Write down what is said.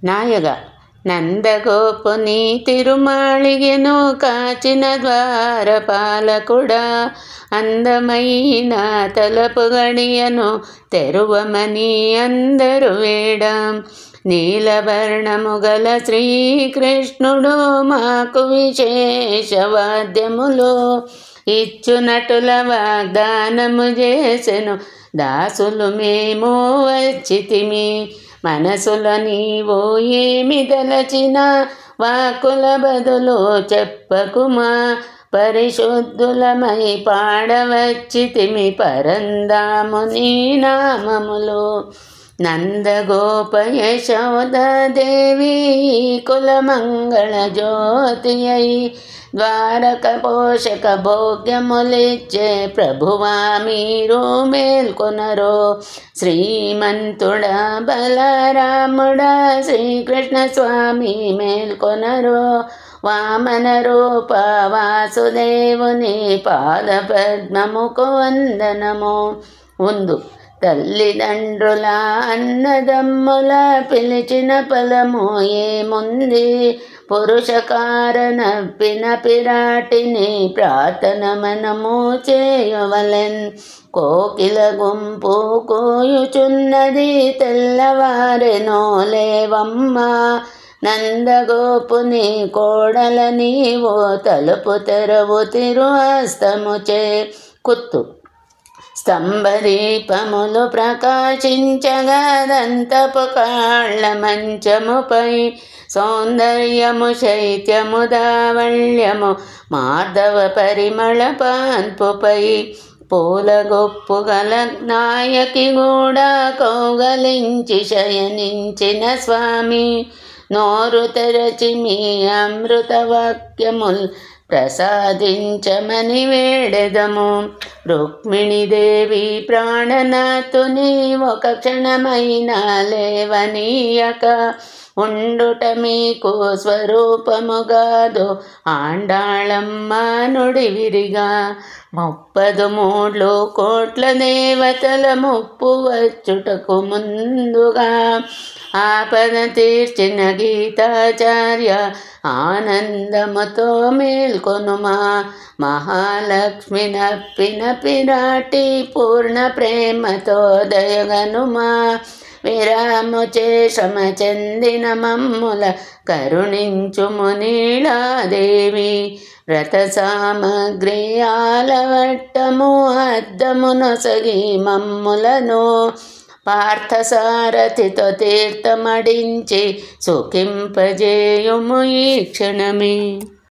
నాయగా నందగోపుని తిరుమాళిగెను కాచిన ద్వారపాలకుడా, అందమైన తలపు గడియను తెరువమని అందరు వేడం. నీలవర్ణము గల శ్రీకృష్ణుడు మాకు విశేష వాద్యములు ఇచ్చునటుల వాగ్దానము చేసెను. దాసులు మేము వచ్చితిమి, మనసుల నీవు ఏమి దలచిన వాకుల బదులు చెప్పకుమా. పరిశుద్ధులమై పాడవచ్చితిమి పరందాముని నామములు. నందగోప యశోదాదేవి కులమంగళ జ్యోతి అయి ద్వారక పోషక భోగ్యములిచ్చే ప్రభువా మీరు మేల్కొనరో. శ్రీమంతుడా బలరాముడా శ్రీకృష్ణ స్వామి మేల్కొనరో. వామన రూప వాసుదేవుని పాద పద్మముకు వందనము. ఉందు తల్లిదండ్రుల అన్నదమ్ముల పిలిచిన ఫలము ఏముంది. పురుష కారణప్పిన పిరాటిని ప్రార్థన మనము చేయవలెన్. కోకిల గుంపు కూయుచున్నది తెల్లవారెనో లేవమ్మ. నందగోపుని కోడల నీవో తలుపు తెరవు తిరు హస్తముచే. కుత్తు స్తంభదీపములు ప్రకాశించగా దంతపు కాళ్ళ మంచముపై సౌందర్యము శైత్యము దావళ్యము మాధవ పరిమళ పాన్పుపై. పూల గొప్పు గల నాయకి కూడా కౌగలించి శయనించిన స్వామి. నోరు తెరచి మీ అమృత వాక్యముల్ ప్రసాదించమని వేడెదము. రుక్మిణీదేవి ప్రాణనాథుని ఒక క్షణమైనా లేవనీయక ఉండుట మీకు స్వరూపముగాదు ఆండాళమ్మ నుడివిరిగా. 33 కోట్ల దేవతల ముప్పు వచ్చుటకు ముందుగా ఆపద తీర్చిన గీతాచార్య ఆనందముతో మేల్కొనుమా. మహాలక్ష్మి నప్పిన పిరాటి పూర్ణ ప్రేమతో దయగనుమా. విరాముచే శ్రమ చెందిన మమ్ముల కరుణించుము నీలాదేవి. వ్రత సామగ్రి ఆలవట్టము అద్దమునొసగి మమ్ములను పార్థసారథితో తీర్థమడించి సుఖింపజేయుము ఈ క్షణమే.